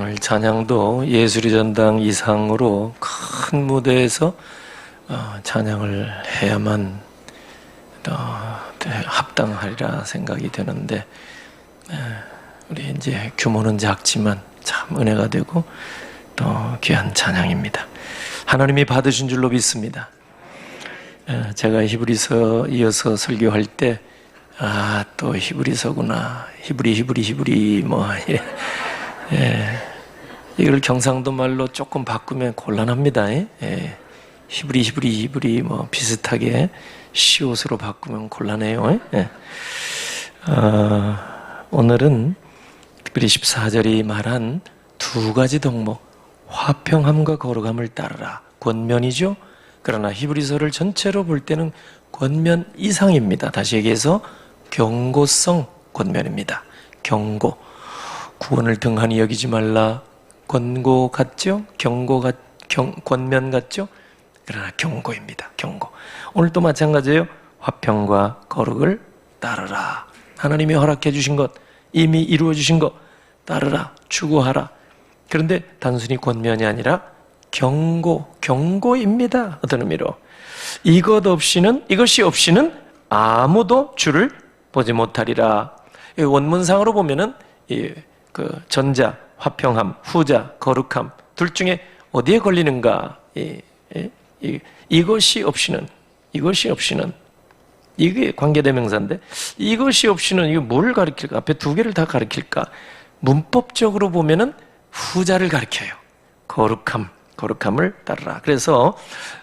오늘 찬양도 예술의 전당 이상으로 큰 무대에서 찬양을 해야만 합당하리라 생각이 되는데, 우리 이제 규모는 작지만 참 은혜가 되고 또 귀한 찬양입니다. 하나님이 받으신 줄로 믿습니다. 제가 히브리서 이어서 설교할 때 또 히브리서구나, 히브리 이걸 경상도 말로 조금 바꾸면 곤란합니다. 히브리 비슷하게 시옷으로 바꾸면 곤란해요. 오늘은 특별히 14절이 말한 두 가지 덕목, 화평함과 거룩함을 따르라. 권면이죠. 그러나 히브리서를 전체로 볼 때는 권면 이상입니다. 다시 얘기해서 경고성 권면입니다. 경고. 구원을 등한히 여기지 말라. 권고 같죠? 권면 같죠? 그러나 경고입니다. 경고. 오늘도 마찬가지예요. 화평과 거룩을 따르라. 하나님이 허락해 주신 것, 이미 이루어 주신 것 따르라, 추구하라. 그런데 단순히 권면이 아니라 경고입니다. 어떤 의미로? 이것이 없이는 아무도 주를 보지 못하리라. 원문상으로 보면은 전자, 화평함, 후자, 거룩함, 둘 중에 어디에 걸리는가? 이것이 없이는, 이게 관계대명사인데, 이것이 없이는 이게 뭘 가리킬까? 앞에 두 개를 다 가리킬까? 문법적으로 보면은 후자를 가리켜요. 거룩함을 따르라. 그래서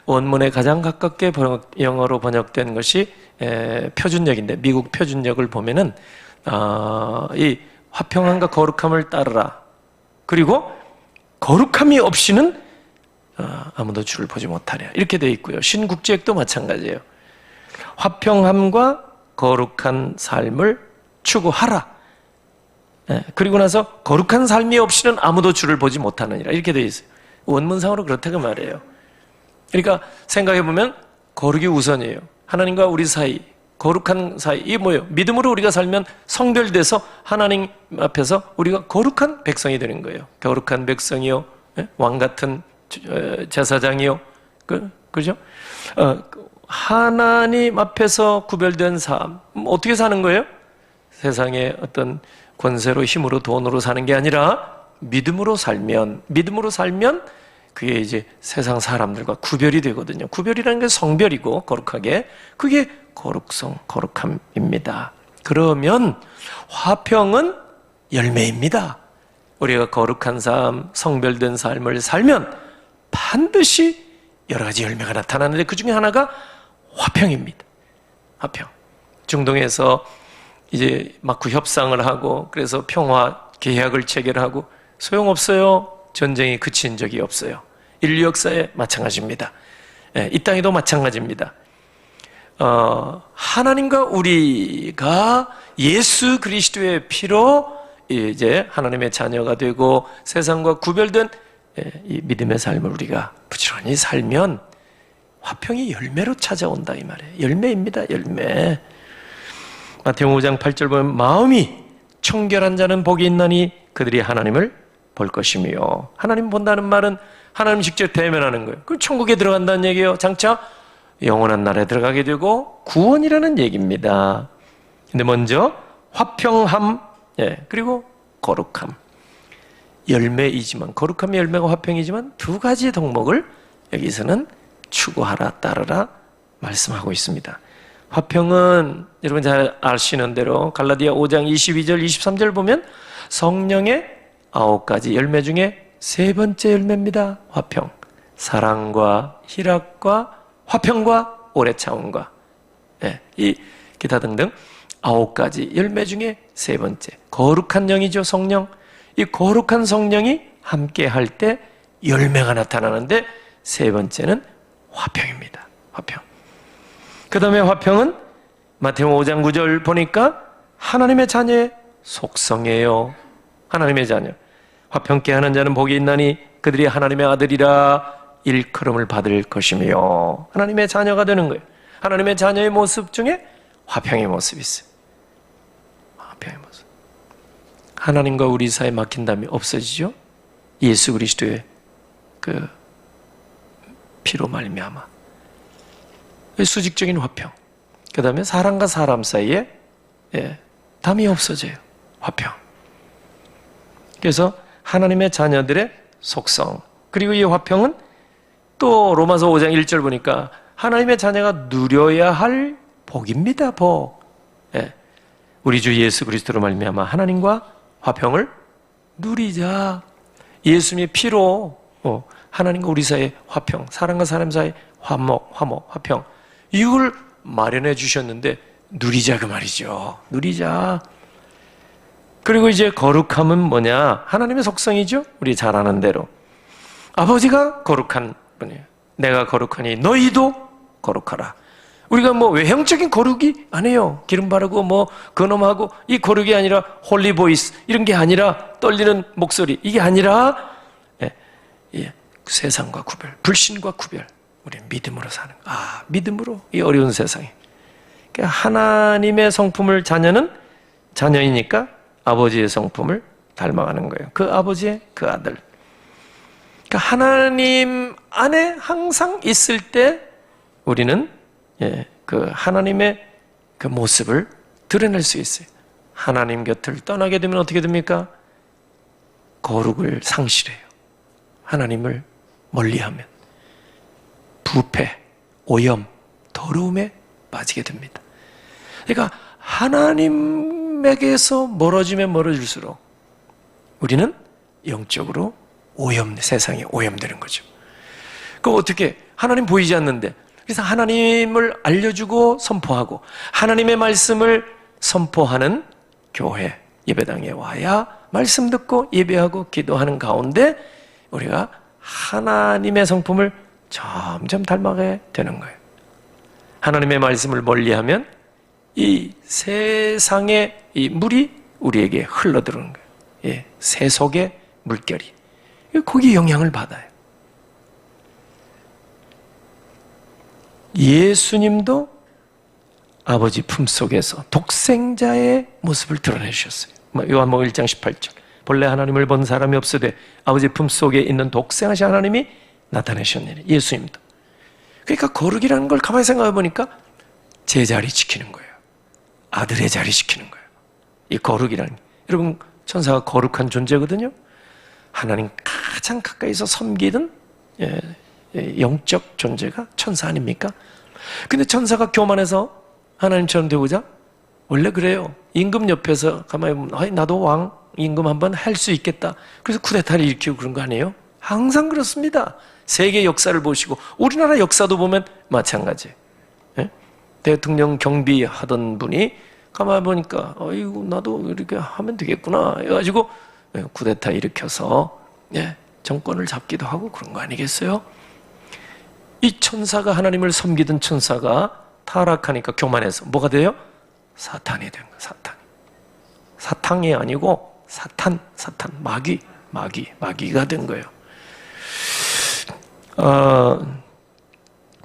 원문에 가장 가깝게 영어로 번역된 것이 표준역인데, 미국 표준역을 보면은 이 화평함과 거룩함을 따르라. 그리고 거룩함이 없이는 아무도 주를 보지 못하랴. 이렇게 되어 있고요. 신국제역도 마찬가지예요. 화평함과 거룩한 삶을 추구하라. 그리고 나서 거룩한 삶이 없이는 아무도 주를 보지 못하느니라. 이렇게 되어 있어요. 원문상으로 그렇다고 말해요. 그러니까 생각해보면 거룩이 우선이에요. 하나님과 우리 사이, 거룩한 사이, 이게 뭐예요? 믿음으로 우리가 살면 성별돼서 하나님 앞에서 우리가 거룩한 백성이 되는 거예요. 거룩한 백성이요, 왕같은 제사장이요, 그죠? 하나님 앞에서 구별된 삶, 어떻게 사는 거예요? 세상의 어떤 권세로, 힘으로, 돈으로 사는 게 아니라 믿음으로 살면 그게 이제 세상 사람들과 구별이 되거든요. 구별이라는 게 성별이고, 거룩하게, 그게 거룩함입니다. 그러면 화평은 열매입니다. 우리가 거룩한 삶, 성별된 삶을 살면 반드시 여러 가지 열매가 나타나는데, 그 중에 하나가 화평입니다. 화평. 중동에서 이제 막 협상을 하고, 그래서 평화 계약을 체결하고, 소용없어요. 전쟁이 그친 적이 없어요. 인류 역사에 마찬가지입니다. 이 땅에도 마찬가지입니다. 하나님과 우리가 예수 그리스도의 피로 이제 하나님의 자녀가 되고 세상과 구별된 이 믿음의 삶을 우리가 부지런히 살면 화평이 열매로 찾아온다, 이 말이에요. 열매입니다. 열매. 마태복음 5장 8절 보면 마음이 청결한 자는 복이 있나니 그들이 하나님을 볼 것이며, 하나님 본다는 말은 하나님 직접 대면하는 거예요. 그럼 천국에 들어간다는 얘기예요. 장차 영원한 나라에 들어가게 되고 구원이라는 얘기입니다. 근데 먼저 화평함, 그리고 거룩함. 열매이지만, 거룩함의 열매가 화평이지만 두 가지 덕목을 여기서는 추구하라, 따르라 말씀하고 있습니다. 화평은 여러분 잘 아시는 대로 갈라디아 5장 22절 23절 보면 성령의 9가지 열매 중에 세 번째 열매입니다. 화평. 사랑과 희락과 화평과 오래 참음과 이 기타 등등 9가지 열매 중에 세 번째. 거룩한 영이죠, 성령. 이 거룩한 성령이 함께 할 때 열매가 나타나는데, 세 번째는 화평입니다. 화평. 그 다음에 화평은 마태복음 5장 9절 보니까 하나님의 자녀의 속성이에요. 하나님의 자녀. 화평케 하는 자는 복이 있나니 그들이 하나님의 아들이라 일컬음을 받을 것이며, 하나님의 자녀가 되는 거예요. 하나님의 자녀의 모습 중에 화평의 모습이 있어요. 화평의 모습. 하나님과 우리 사이에 막힌 담이 없어지죠? 예수 그리스도의 그 피로 말미암아 수직적인 화평, 그 다음에 사람과 사람 사이에 담이 없어져요. 화평. 그래서 하나님의 자녀들의 속성, 그리고 이 화평은 또 로마서 5장 1절 보니까 하나님의 자녀가 누려야 할 복입니다. 복. 우리 주 예수 그리스도로 말미암아 하나님과 화평을 누리자. 예수님의 피로 하나님과 우리 사이의 화평, 사람과 사람 사이의 화목, 화평, 이걸 마련해 주셨는데 누리자 그 말이죠. 누리자. 그리고 이제 거룩함은 뭐냐? 하나님의 속성이죠. 우리 잘 아는 대로 아버지가 거룩한 분이에요. 내가 거룩하니 너희도 거룩하라. 우리가 뭐 외형적인 거룩이 아니에요. 기름 바르고 뭐 근엄하고 이 거룩이 아니라 홀리 보이스 이런 게 아니라 떨리는 목소리 이게 아니라 세상과 구별, 불신과 구별. 우리는 믿음으로 사는 거. 믿음으로 이 어려운 세상에. 그러니까 하나님의 성품을 자녀이니까 아버지의 성품을 닮아가는 거예요. 그 아버지의 그 아들. 그러니까 하나님 안에 항상 있을 때 우리는 그 하나님의 그 모습을 드러낼 수 있어요. 하나님 곁을 떠나게 되면 어떻게 됩니까? 거룩을 상실해요. 하나님을 멀리하면 부패, 오염, 더러움에 빠지게 됩니다. 그러니까 하나님에게서 멀어지면 멀어질수록 우리는 영적으로 세상에 오염되는 거죠. 그럼 어떻게? 하나님 보이지 않는데, 그래서 하나님을 알려주고 선포하고 하나님의 말씀을 선포하는 교회, 예배당에 와야 말씀 듣고 예배하고 기도하는 가운데 우리가 하나님의 성품을 점점 닮아가게 되는 거예요. 하나님의 말씀을 멀리하면 이 세상의 이 물이 우리에게 흘러들어오는 거예요. 새 속의 물결이 거기에 영향을 받아요. 예수님도 아버지 품속에서 독생자의 모습을 드러내주셨어요. 요한복음 1장 18절. 본래 하나님을 본 사람이 없으되 아버지 품속에 있는 독생하신 하나님이 나타내셨느니. 예수님도. 그러니까 거룩이라는 걸 가만히 생각해 보니까 제자리 지키는 거예요. 아들의 자리 지키는 거예요. 이 거룩이라는 게. 여러분, 천사가 거룩한 존재거든요. 하나님 가장 가까이서 섬기던 영적 존재가 천사 아닙니까? 근데 천사가 교만해서 하나님처럼 되고자 원래 그래요. 임금 옆에서 가만히 보면 나도 왕 임금 한번 할 수 있겠다. 그래서 쿠데타를 일으키고 그런 거 아니에요? 항상 그렇습니다. 세계 역사를 보시고 우리나라 역사도 보면 마찬가지. 대통령 경비하던 분이 가만히 보니까 나도 이렇게 하면 되겠구나 해가지고 쿠데타 일으켜서 정권을 잡기도 하고 그런 거 아니겠어요? 이 천사가 하나님을 섬기던 천사가 타락하니까 교만해서 뭐가 돼요? 사탄이 된 거예요. 사탕이 아니고 사탄, 마귀가 된 거예요.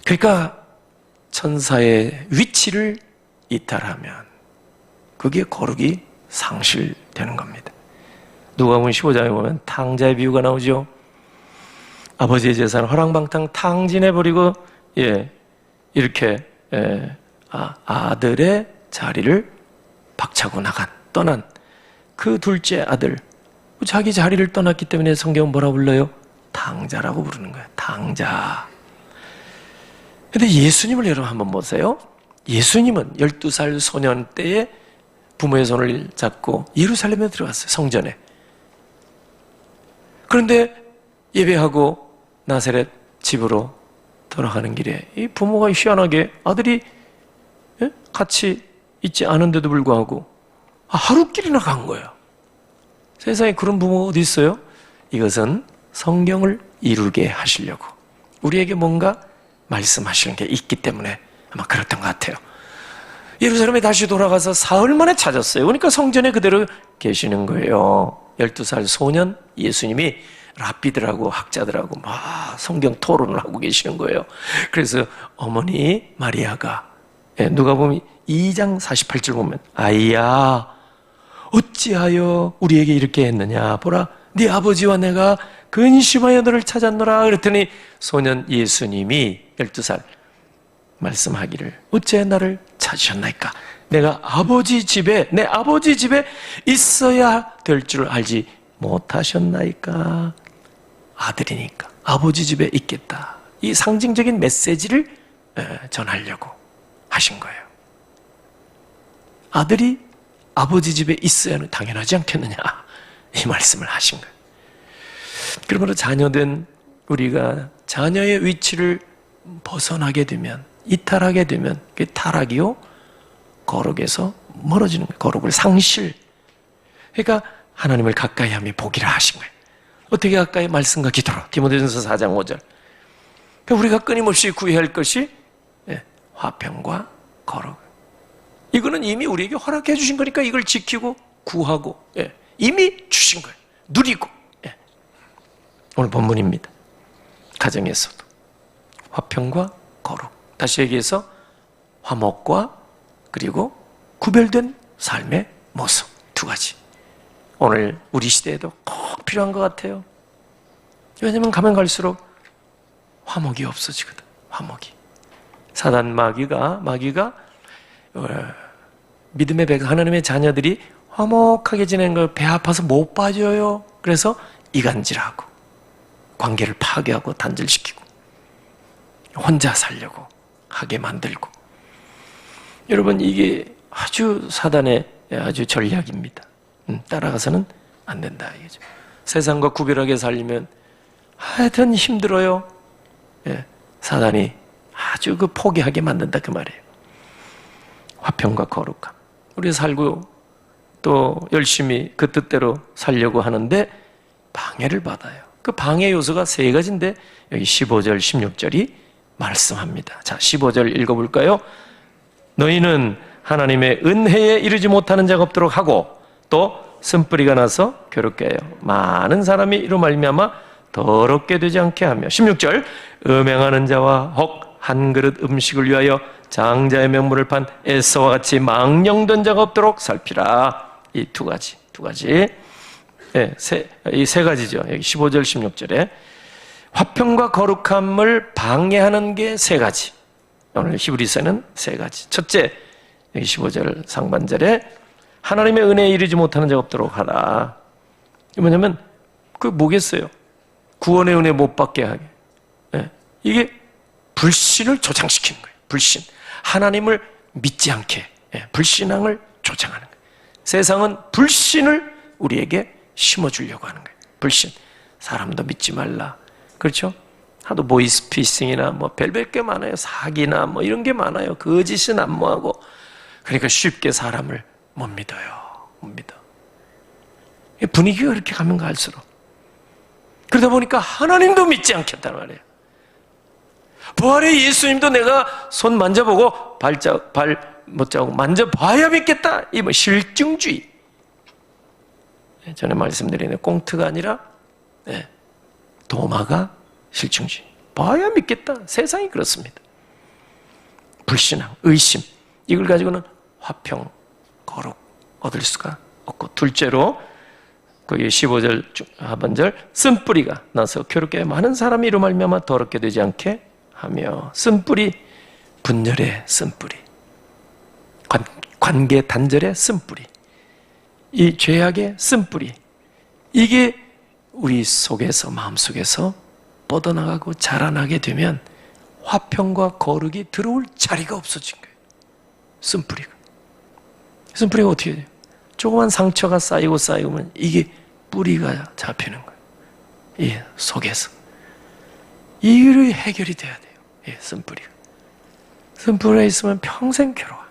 그러니까 천사의 위치를 이탈하면 그게 거룩이 상실되는 겁니다. 누가복음 15장에 보면 탕자의 비유가 나오죠. 아버지의 재산을 허랑방탕 탕진해버리고 이렇게 아들의 자리를 박차고 떠난 그 둘째 아들, 자기 자리를 떠났기 때문에 성경은 뭐라고 불러요? 탕자라고 부르는 거예요. 탕자. 근데 예수님을 여러분 한번 보세요. 예수님은 12살 소년 때에 부모의 손을 잡고 예루살렘에 들어갔어요. 성전에. 그런데 예배하고 나사렛 집으로 돌아가는 길에 이 부모가 희한하게 아들이 같이 있지 않은데도 불구하고 하루길이나 간 거예요. 세상에 그런 부모가 어디 있어요? 이것은 성경을 이루게 하시려고 우리에게 뭔가 말씀하시는 게 있기 때문에 아마 그랬던 것 같아요. 예루살렘에 다시 돌아가서 사흘 만에 찾았어요. 그러니까 성전에 그대로 계시는 거예요. 12살 소년 예수님이 랍비들하고 학자들하고 막 성경 토론을 하고 계시는 거예요. 그래서 어머니 마리아가 누가복음 2장 48절 보면 아이야 어찌하여 우리에게 이렇게 했느냐 보라 네 아버지와 내가 근심하여 너를 찾았노라. 그랬더니 소년 예수님이 12살 말씀하기를 어째 나를 찾으셨나이까? 내가 내 아버지 집에 있어야 될 줄 알지 못하셨나이까? 아들이니까 아버지 집에 있겠다. 이 상징적인 메시지를 전하려고 하신 거예요. 아들이 아버지 집에 있어야 당연하지 않겠느냐, 이 말씀을 하신 거예요. 그러므로 자녀된 우리가 자녀의 위치를 벗어나게 되면, 이탈하게 되면 그게 타락이요, 거룩에서 멀어지는 거예요. 거룩을 상실. 그러니까 하나님을 가까이 하며 보기를 하신 거예요. 어떻게 가까이? 말씀과 기도로. 디모데전서 4장 5절. 그러니까 우리가 끊임없이 구해야 할 것이 화평과 거룩. 이거는 이미 우리에게 허락해 주신 거니까 이걸 지키고 구하고 이미 주신 거예요. 누리고. 오늘 본문입니다. 가정에서도 화평과 거룩. 다시 얘기해서 화목과 그리고 구별된 삶의 모습, 두 가지. 오늘 우리 시대에도 꼭 필요한 것 같아요. 왜냐하면 가면 갈수록 화목이 없어지거든. 화목이. 사단 마귀가 믿음의 백 하나님의 자녀들이 화목하게 지내는 걸 배 아파서 못 빠져요. 그래서 이간질하고 관계를 파괴하고 단절시키고 혼자 살려고 하게 만들고. 여러분, 이게 아주 사단의 아주 전략입니다. 따라가서는 안 된다 이거죠. 세상과 구별하게 살려면 하여튼 힘들어요. 사단이 아주 포기하게 만든다 그 말이에요. 화평과 거룩함. 우리 살고 또 열심히 그 뜻대로 살려고 하는데 방해를 받아요. 그 방해 요소가 세 가지인데 여기 15절, 16절이 말씀합니다. 자, 15절 읽어볼까요? 너희는 하나님의 은혜에 이르지 못하는 자가 없도록 하고 또 쓴뿌리가 나서 괴롭게 해요. 많은 사람이 이로 말미암아 더럽게 되지 않게 하며. 16절 음행하는 자와 혹 한 그릇 음식을 위하여 장자의 명물을 판 에서와 같이 망령된 자가 없도록 살피라. 이 두 가지. 이 세 가지죠. 여기 15절, 16절에 화평과 거룩함을 방해하는 게 세 가지. 오늘 히브리서는 세 가지. 첫째, 여기 15절 상반절에 하나님의 은혜에 이르지 못하는 자가 없도록 하라. 뭐냐면 그 뭐겠어요? 구원의 은혜 못 받게 하게. 이게 불신을 조장시키는 거예요. 불신. 하나님을 믿지 않게, 불신앙을 조장하는 거예요. 세상은 불신을 우리에게 심어주려고 하는 거예요. 불신. 사람도 믿지 말라. 그렇죠? 하도 보이스피싱이나 별별 게 많아요. 사기나 이런 게 많아요. 거짓은 안모하고. 그러니까 쉽게 사람을 못 믿어요. 못 믿어. 분위기가 그렇게 가면 갈수록. 그러다 보니까 하나님도 믿지 않겠다는 말이에요. 부활의 예수님도 내가 손 만져보고 발 못자고 만져봐야 믿겠다. 이 실증주의. 전에 말씀드린 꽁트가 아니라 도마가 실증주의. 봐야 믿겠다. 세상이 그렇습니다. 불신앙, 의심. 이걸 가지고는 화평, 거룩 얻을 수가 없고. 둘째로 거기 15절 하반절 쓴뿌리가 나서 괴롭게 많은 사람이 이로 말미암아 더럽게 되지 않게 하며. 쓴뿌리, 분열의 쓴뿌리, 관계 단절의 쓴뿌리, 이 죄악의 쓴뿌리, 이게 우리 속에서, 마음속에서 뻗어나가고 자라나게 되면 화평과 거룩이 들어올 자리가 없어진 거예요. 쓴뿌리가 어떻게 돼요? 조그만 상처가 쌓이면 이게 뿌리가 잡히는 거예요. 이 속에서. 이를 해결이 돼야 돼요. 쓴뿌리가. 쓴뿌리가 있으면 평생 괴로워.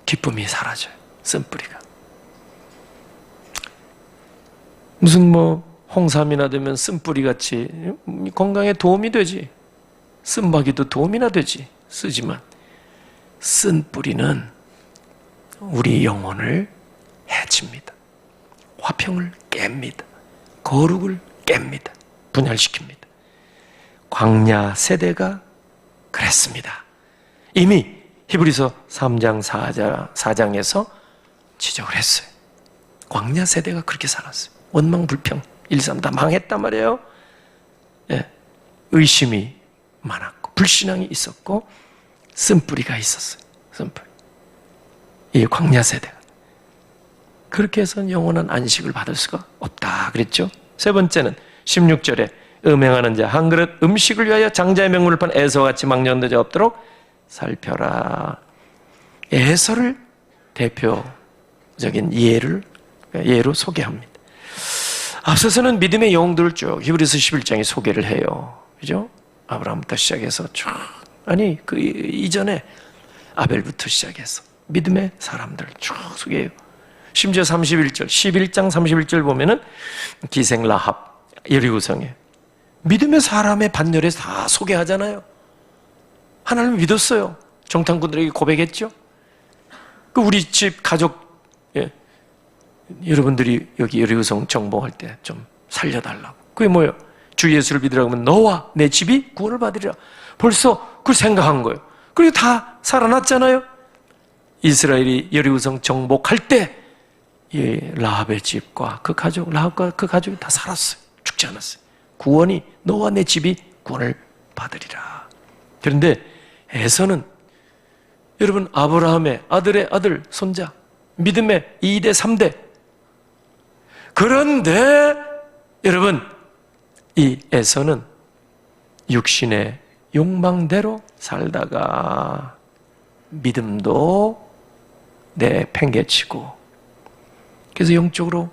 기쁨이 사라져요. 쓴뿌리가. 무슨 홍삼이나 되면 쓴뿌리같이 건강에 도움이 되지. 쓴마기도 도움이나 되지. 쓰지만 쓴뿌리는 우리 영혼을 해칩니다. 화평을 깹니다. 거룩을 깹니다. 분열시킵니다. 광야 세대가 그랬습니다. 이미 히브리서 3장 4장에서 지적을 했어요. 광야 세대가 그렇게 살았어요. 원망불평, 1, 3 다 망했단 말이에요. 예, 의심이 많았고 불신앙이 있었고 쓴뿌리가 있었어요. 쓴뿌리. 이 광야 세대가. 그렇게 해서는 영원한 안식을 받을 수가 없다 그랬죠. 세 번째는 16절에 음행하는 자 한 그릇 음식을 위하여 장자의 명분을 판 에서와 같이 망령된 자 없도록 살펴라. 에서를 대표적인 예로 소개합니다. 앞서서는 믿음의 영웅들을 쭉 히브리서 11장에 소개를 해요. 그죠? 아브라함부터 시작해서 쭉. 아니, 그 이전에 아벨부터 시작해서 믿음의 사람들을 쭉 소개해요. 심지어 11장 31절 보면은 기생 라합, 여리고성에 믿음의 사람의 반열에 다 소개하잖아요. 하나님을 믿었어요. 정탐꾼들에게 고백했죠. 그 우리 집 가족, 예, 여러분들이 여기 여리고성 정복할 때 좀 살려달라고. 그게 뭐예요? 주 예수를 믿으라고 하면 너와 내 집이 구원을 받으리라. 벌써 그걸 생각한 거예요. 그리고 다 살아났잖아요. 이스라엘이 여리고성 정복할 때 라합의 집과 그 가족, 라합과 그 가족이 다 살았어요. 죽지 않았어요. 구원이 너와 내 집이 구원을 받으리라. 그런데 에서는 여러분 아브라함의 아들의 아들, 손자, 믿음의 2대, 3대. 그런데 여러분 이 에서는 육신의 욕망대로 살다가 믿음도 내팽개치고 그래서 영적으로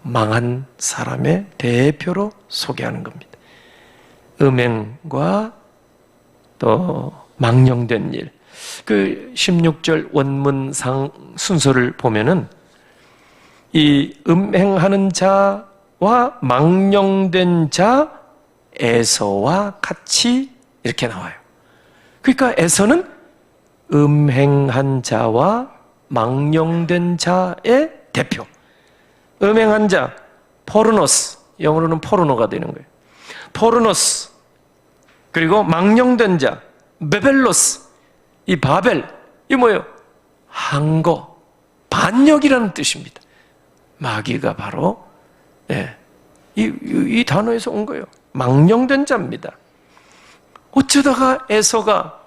망한 사람의 대표로 소개하는 겁니다. 음행과 또 망령된 일. 그 16절 원문상 순서를 보면은 이 음행하는 자와 망령된 자 에서와 같이 이렇게 나와요. 그러니까 에서는 음행한 자와 망령된 자의 대표. 음행한 자, 포르노스, 영어로는 포르노가 되는 거예요. 포르노스, 그리고 망령된 자, 베벨로스, 이 바벨, 이 뭐예요? 항거, 반역이라는 뜻입니다. 마귀가 바로 이 단어에서 온 거예요. 망령된 자입니다. 어쩌다가 에서가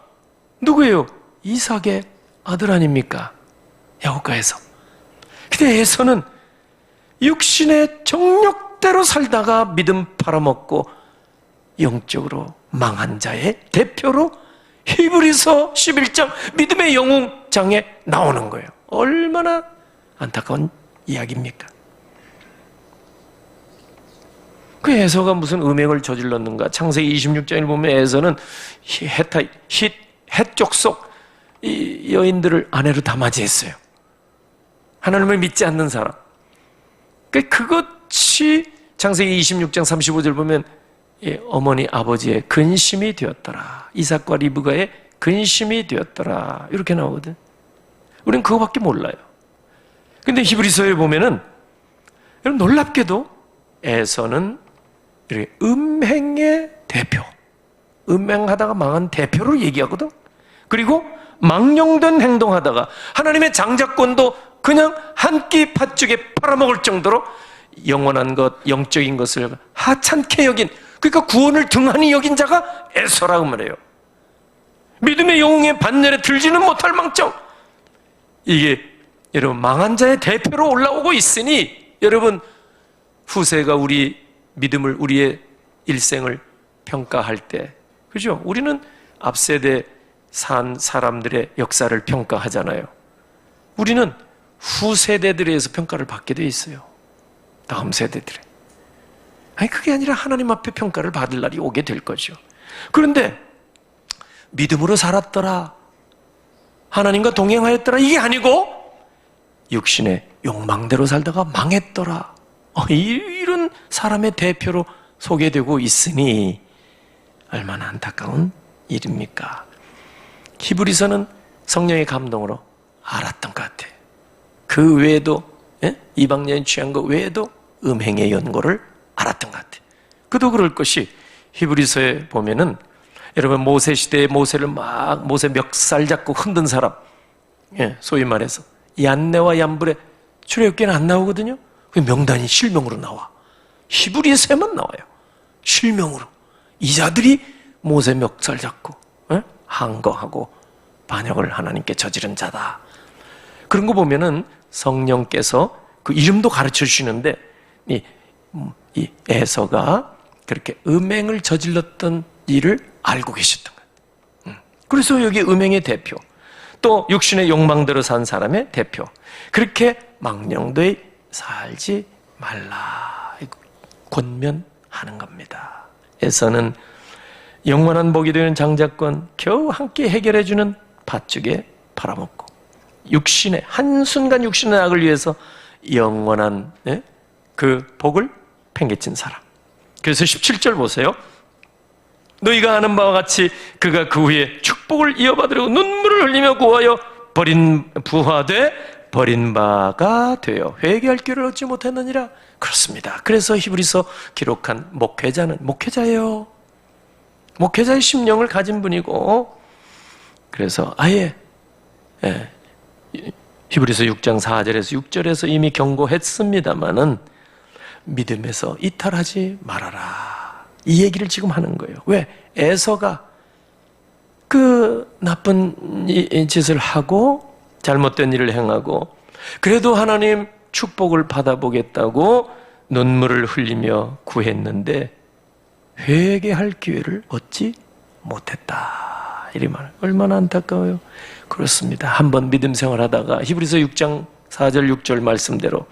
누구예요? 이삭의 아들 아닙니까? 야곱가에서. 근데 에서는 육신의 정욕대로 살다가 믿음 팔아먹고 영적으로 망한 자의 대표로 히브리서 11장 믿음의 영웅장에 나오는 거예요. 얼마나 안타까운 이야기입니까? 그 에서가 무슨 음행을 저질렀는가? 창세기 26장을 보면 에서는 헷 족속 이 여인들을 아내로 다 맞이했어요. 하나님을 믿지 않는 사람. 그것이 창세기 26장 35절 보면 어머니 아버지의 근심이 되었더라. 이삭과 리브가의 근심이 되었더라. 이렇게 나오거든. 우리는 그거밖에 몰라요. 근데 히브리서에 보면은 여러분 놀랍게도 에서는 이렇게 음행의 대표, 음행하다가 망한 대표로 얘기하거든. 그리고 망령된 행동하다가 하나님의 장자권도 그냥 한 끼 팥죽에 팔아먹을 정도로 영원한 것, 영적인 것을 하찮게 여긴, 그러니까 구원을 등한히 여긴 자가 에서라고 말해요. 믿음의 영웅의 반열에 들지는 못할 망정. 이게 여러분 망한 자의 대표로 올라오고 있으니 여러분 후세가 우리 믿음을, 우리의 일생을 평가할 때, 그죠? 우리는 앞세대 산 사람들의 역사를 평가하잖아요. 우리는 후세대들에 의해서 평가를 받게 돼 있어요. 다음 세대들에. 아니 그게 아니라 하나님 앞에 평가를 받을 날이 오게 될 거죠. 그런데 믿음으로 살았더라, 하나님과 동행하였더라, 이게 아니고 육신의 욕망대로 살다가 망했더라, 이런 사람의 대표로 소개되고 있으니 얼마나 안타까운 일입니까? 히브리서는 성령의 감동으로 알았던 것 같아요. 그 외에도, 이방 여인 취한 것 외에도 음행의 연고를 알았던 것 같아요. 그도 그럴 것이 히브리서에 보면은 여러분 모세 시대에 모세 멱살 잡고 흔든 사람, 소위 말해서 얀네와 얀불의 출애굽기는 안 나오거든요. 그 명단이 실명으로 나와. 히브리서에만 나와요. 실명으로. 이 자들이 모세 멱살 잡고 항거하고 반역을 하나님께 저지른 자다. 그런 거 보면은 성령께서 그 이름도 가르쳐 주시는데 이 에서가 그렇게 음행을 저질렀던 일을 알고 계셨던 거예요. 그래서 여기 음행의 대표, 또 육신의 욕망대로 산 사람의 대표, 그렇게 망령되이 살지 말라 권면하는 겁니다. 에서는 영원한 복이 되는 장자권 겨우 함께 해결해주는 밭죽에 팔아먹고 육신의 한순간 육신의 악을 위해서 영원한 그 복을 팽개친 사람. 그래서 17절 보세요. 너희가 아는 바와 같이 그가 그 후에 축복을 이어받으려고 눈물을 흘리며 구하여 부하되 버린 바가 되어 회개할 기회를 얻지 못했느니라. 그렇습니다. 그래서 히브리서 기록한 목회자는 목회자예요. 목회자의 심령을 가진 분이고, 그래서 아예 히브리서 6장 4절에서 6절에서 이미 경고했습니다마는 믿음에서 이탈하지 말아라, 이 얘기를 지금 하는 거예요. 왜? 에서가 그 나쁜 짓을 하고 잘못된 일을 행하고 그래도 하나님 축복을 받아보겠다고 눈물을 흘리며 구했는데 회개할 기회를 얻지 못했다, 이리 말. 얼마나 안타까워요. 그렇습니다. 한번 믿음 생활하다가 히브리서 6장 4절 6절 말씀대로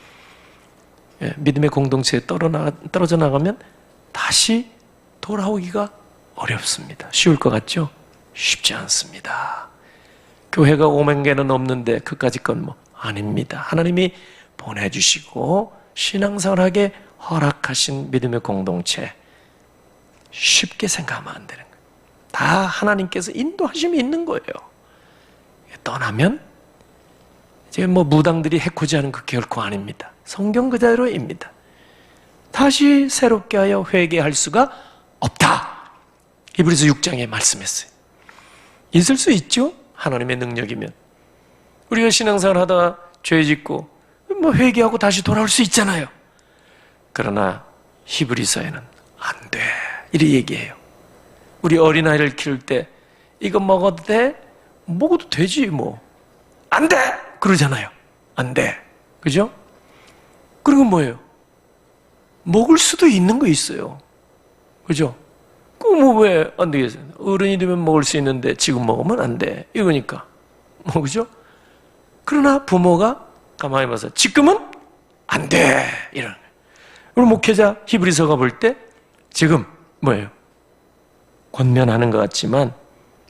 믿음의 공동체에 떨어져 나가면 다시 돌아오기가 어렵습니다. 쉬울 것 같죠? 쉽지 않습니다. 교회가 5만 개는 넘는데 그까짓 건 뭐 아닙니다. 하나님이 보내주시고 신앙생활하게 허락하신 믿음의 공동체, 쉽게 생각하면 안 되는 거예요. 다 하나님께서 인도하심이 있는 거예요. 떠나면 이제 뭐 무당들이 해코지하는 그 결코 아닙니다. 성경 그대로입니다. 다시 새롭게 하여 회개할 수가 없다. 히브리서 6장에 말씀했어요. 있을 수 있죠? 하나님의 능력이면. 우리가 신앙생활 하다가 죄 짓고 뭐 회개하고 다시 돌아올 수 있잖아요. 그러나 히브리서에는 안 돼, 이렇게 얘기해요. 우리 어린아이를 키울 때 이거 먹어도 돼? 먹어도 되지 뭐. 안 돼! 그러잖아요. 안 돼. 그죠? 그리고 뭐예요? 먹을 수도 있는 거 있어요. 그죠? 그 뭐 왜 안 되겠어요? 어른이 되면 먹을 수 있는데 지금 먹으면 안 돼, 이거니까. 뭐 그죠? 그러나 부모가 가만히 봐서 지금은 안 돼, 이런. 우리 목회자 히브리서가 볼 때 지금 뭐예요? 권면하는 것 같지만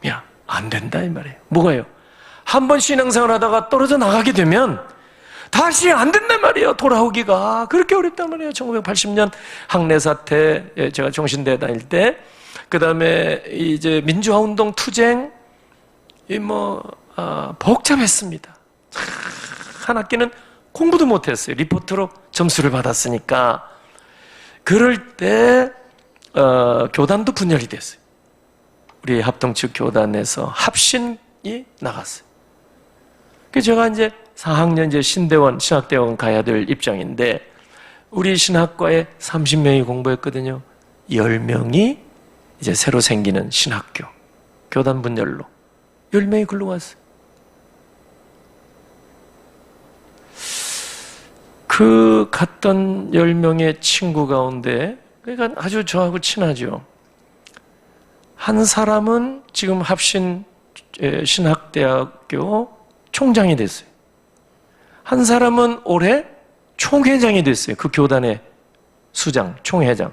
야, 안 된다 이 말이에요. 뭐가요? 한번 신앙생활 하다가 떨어져 나가게 되면 다시 안 된단 말이에요. 돌아오기가 그렇게 어렵단 말이에요. 1980년 학내 사태, 제가 종신대 다닐 때, 그 다음에 이제 민주화운동 투쟁, 복잡했습니다. 한 학기는 공부도 못했어요. 리포트로 점수를 받았으니까. 그럴 때 교단도 분열이 됐어요. 우리 합동 측 교단에서 합신이 나갔어요. 그래서 제가 이제 4학년 이제 신대원, 신학대원 가야 될 입장인데, 우리 신학과에 30명이 공부했거든요. 10명이 이제 새로 생기는 신학교, 교단 분열로 10명이 글로 왔어요. 그 갔던 10명의 친구 가운데, 그러니까 아주 저하고 친하죠. 한 사람은 지금 합신 신학대학교 총장이 됐어요. 한 사람은 올해 총회장이 됐어요. 그 교단의 수장, 총회장.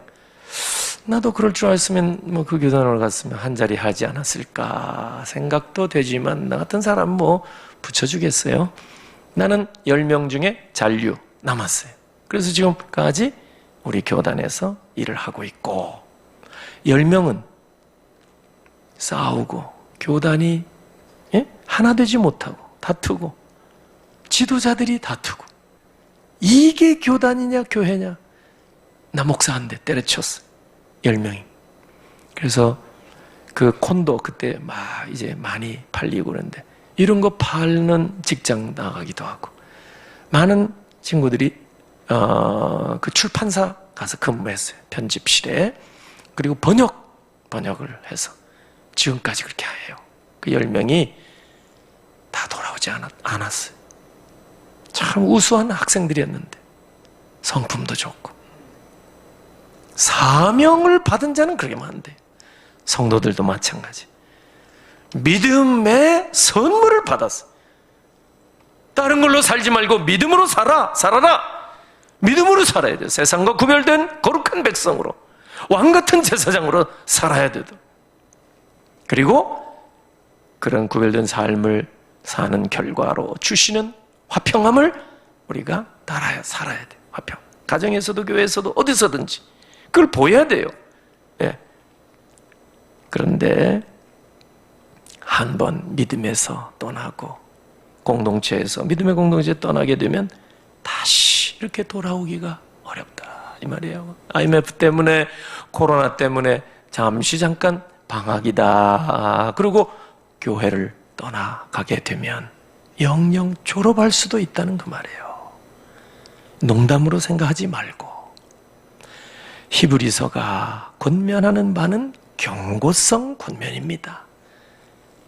나도 그럴 줄 알았으면 뭐 그 교단으로 갔으면 한 자리 하지 않았을까 생각도 되지만, 나 같은 사람 뭐 붙여주겠어요? 나는 10명 중에 잔류 남았어요. 그래서 지금까지 우리 교단에서 일을 하고 있고, 10명은 싸우고 교단이 하나 되지 못하고 다투고 지도자들이 다투고, 이게 교단이냐 교회냐. 나 목사 한 대 때려쳤어, 10명이. 그래서 그 콘도 그때 막 이제 많이 팔리고 그러는데, 이런 거 팔는 직장 나가기도 하고, 많은 친구들이 그 출판사 가서 근무했어요. 편집실에. 그리고 번역을 해서 지금까지 그렇게 해요. 그 10명이 다 돌아오지 않았어요. 참 우수한 학생들이었는데 성품도 좋고. 사명을 받은 자는 그렇게 많은데 성도들도 마찬가지. 믿음의 선물을 받았어. 다른 걸로 살지 말고 믿음으로 살아라. 믿음으로 살아야 돼요. 세상과 구별된 거룩한 백성으로, 왕같은 제사장으로 살아야 돼요. 그리고 그런 구별된 삶을 사는 결과로 주시는 화평함을 우리가 따라야 살아야 돼요. 화평. 가정에서도 교회에서도 어디서든지 그걸 보여야 돼요. 예. 그런데 한번 믿음에서 떠나고 공동체에서 믿음의 공동체에 떠나게 되면 다시 이렇게 돌아오기가 어렵다 이 말이에요. IMF 때문에, 코로나 때문에 잠깐 방학이다. 그리고 교회를 떠나가게 되면 영영 졸업할 수도 있다는 그 말이에요. 농담으로 생각하지 말고. 히브리서가 권면하는 바는 경고성 권면입니다.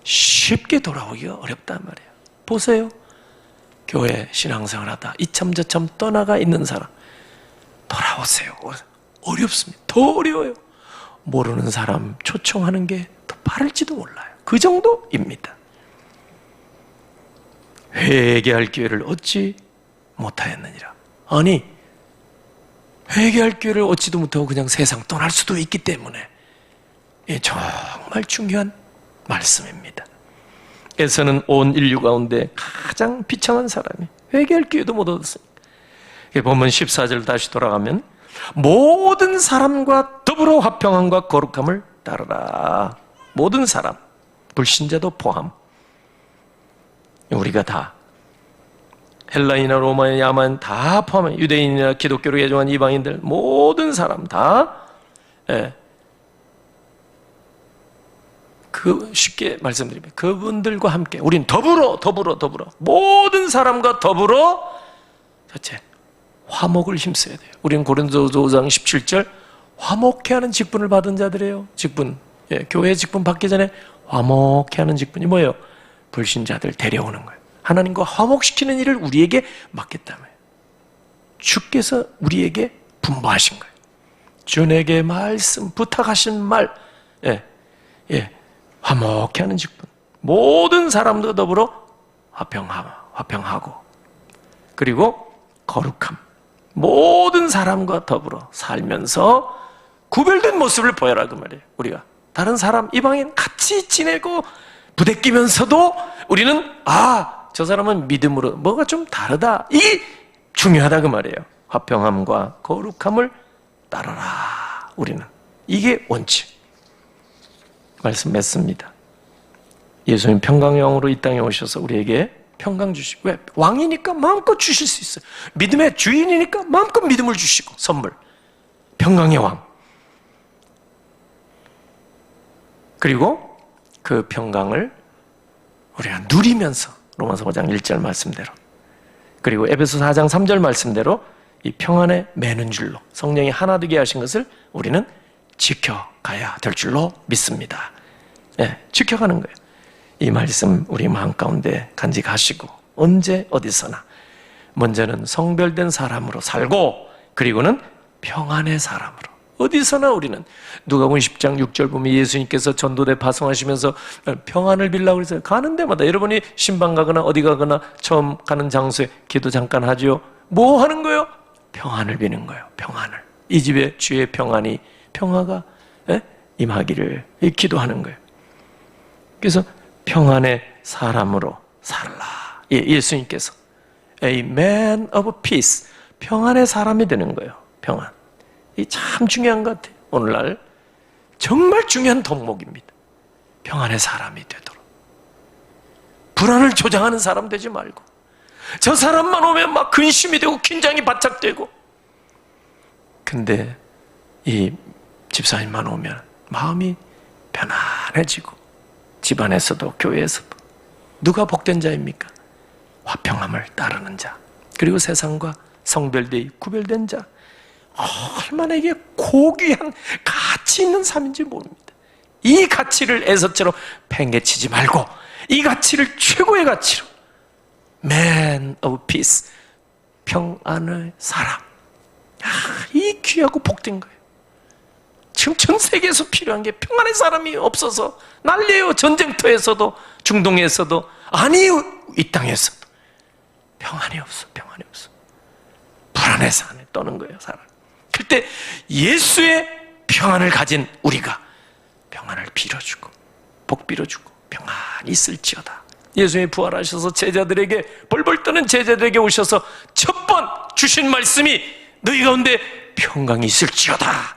쉽게 돌아오기가 어렵단 말이에요. 보세요. 교회 신앙생활 하다 이참 저참 떠나가 있는 사람 돌아오세요. 어렵습니다. 더 어려워요. 모르는 사람 초청하는 게 더 빠를지도 몰라요. 그 정도입니다. 회개할 기회를 얻지 못하였느니라. 아니, 회개할 기회를 얻지도 못하고 그냥 세상 떠날 수도 있기 때문에 정말 중요한 말씀입니다. 에서는 온 인류 가운데 가장 비참한 사람이 회개할 기회도 못 얻었습니다. 본문 14절 다시 돌아가면 모든 사람과 더불어 화평함과 거룩함을 따르라. 모든 사람, 불신자도 포함. 우리가 다 헬라인이나 로마인, 야만 다 포함해. 유대인이나 기독교로 예정한 이방인들 모든 사람 다 쉽게 말씀드리면 그분들과 함께 우린 더불어 모든 사람과 더불어 첫째 화목을 힘써야 돼요. 우리는 고린도서 5장 17절 화목해 하는 직분을 받은 자들이에요. 직분, 교회 직분 받기 전에 화목해 하는 직분이 뭐예요? 불신자들 데려오는 거예요. 하나님과 화목시키는 일을 우리에게 맡겼다며. 주께서 우리에게 분부하신 거예요. 주에게 말씀, 부탁하신 말, 화목해 하는 직분. 모든 사람도 더불어 화평하고, 그리고 거룩함. 모든 사람과 더불어 살면서 구별된 모습을 보여라 그 말이에요. 우리가 다른 사람, 이방인 같이 지내고 부대끼면서도 우리는 저 사람은 믿음으로 뭐가 좀 다르다. 이게 중요하다 그 말이에요. 화평함과 거룩함을 따르라. 우리는 이게 원칙. 말씀 맺습니다. 예수님 평강의 왕으로 이 땅에 오셔서 우리에게 평강 주시고, 왜? 왕이니까 마음껏 주실 수 있어요. 믿음의 주인이니까 마음껏 믿음을 주시고, 선물. 평강의 왕. 그리고 그 평강을 우리가 누리면서 로마서 5장 1절 말씀대로, 그리고 에베소 4장 3절 말씀대로 이 평안에 매는 줄로 성령이 하나 되게 하신 것을 우리는 지켜가야 될 줄로 믿습니다. 지켜가는 거예요. 이 말씀 우리 마음 가운데 간직하시고 언제 어디서나 먼저는 성별된 사람으로 살고, 그리고는 평안의 사람으로 어디서나 우리는 누가복음 10장 6절 보면 예수님께서 전도대 파송하시면서 평안을 빌라고 그랬어요. 가는 데마다 여러분이 신방 가거나 어디 가거나 처음 가는 장소에 기도 잠깐 하죠. 뭐 하는 거예요? 평안을 비는 거예요. 평안을. 이 집에 주의 평안이, 평화가 임하기를 기도하는 거예요. 그래서 평안의 사람으로 살라. 예수님께서 A man of peace, 평안의 사람이 되는 거예요. 평안. 이 참 중요한 것 같아요. 오늘날 정말 중요한 덕목입니다. 평안의 사람이 되도록. 불안을 조장하는 사람 되지 말고, 저 사람만 오면 막 근심이 되고 긴장이 바짝 되고, 근데 이 집사님만 오면 마음이 편안해지고, 집안에서도 교회에서도. 누가 복된 자입니까? 화평함을 따르는 자, 그리고 세상과 성별되이 구별된 자. 얼마나 이게 고귀한 가치 있는 삶인지 모릅니다. 이 가치를 에서처럼 팽개치지 말고 이 가치를 최고의 가치로 Man of Peace, 평안의 사람. 이 귀하고 복된 거예요. 지금 전 세계에서 필요한 게 평안의 사람이 없어서 난리예요. 전쟁터에서도, 중동에서도, 아니 이 땅에서도 평안이 없어. 불안해서 안에 떠는 거예요, 사람. 그때 예수의 평안을 가진 우리가 평안을 빌어주고 복 빌어주고 평안이 있을지어다. 예수님이 부활하셔서 제자들에게, 벌벌 떠는 제자들에게 오셔서 첫 번 주신 말씀이 너희 가운데 평강이 있을지어다.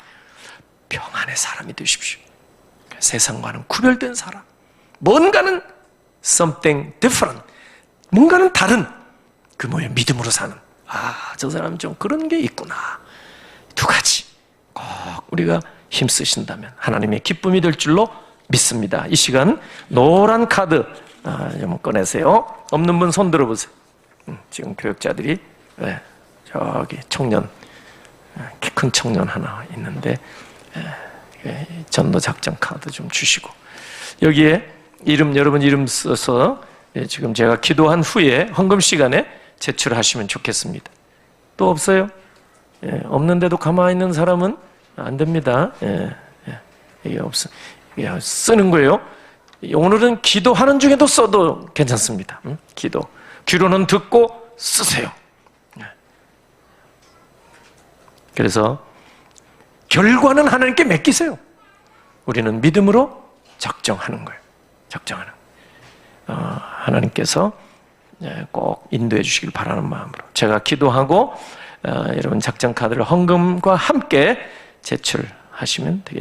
평안의 사람이 되십시오. 세상과는 구별된 사람, 뭔가는 something different, 뭔가는 다른, 그 뭐예요? 믿음으로 사는, 저 사람 좀 그런 게 있구나. 두 가지 꼭 우리가 힘쓰신다면 하나님의 기쁨이 될 줄로 믿습니다. 이 시간 노란 카드 좀 꺼내세요. 없는 분 손 들어보세요. 지금 교역자들이, 저기 청년, 키 큰 청년 하나 있는데, 전도 작전 카드 좀 주시고, 여기에 여러분 이름 써서 지금 제가 기도한 후에 헌금 시간에 제출하시면 좋겠습니다. 또 없어요? 없는데도 가만히 있는 사람은 안 됩니다. 이게 없어. 이게 쓰는 거예요. 오늘은 기도하는 중에도 써도 괜찮습니다. 기도. 귀로는 듣고 쓰세요. 그래서 결과는 하나님께 맡기세요. 우리는 믿음으로 적정하는 거예요. 적정하는. 하나님께서 꼭 인도해 주시길 바라는 마음으로 제가 기도하고 여러분 작전 카드를 헌금과 함께 제출하시면 되겠습니다.